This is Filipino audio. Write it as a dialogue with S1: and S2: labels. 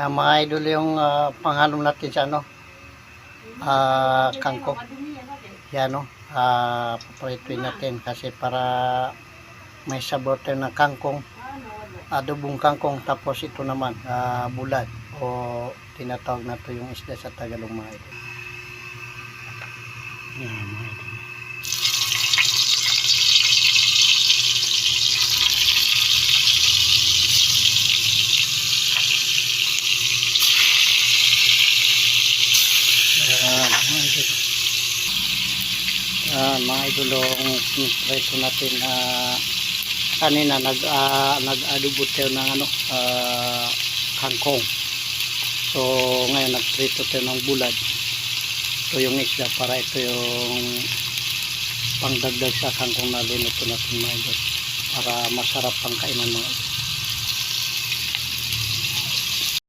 S1: Mga idol yung panghalong natin sa ano, kangkong. Yan no, paprituin natin kasi para may sabor tayo ng kangkong, adobong kangkong. Tapos ito naman, bulad o tinatawag na to yung isda sa Tagalog mga idol. Yan mga idol. Mga idolong prito natin kanina nag-adobo tayo ng ano, kangkong. So ngayon nagprito tayo ng bulad. Ito yung isda para ito yung pangdagdag sa kangkong na linuto natin mga idol para masarap pang kainan mga idol.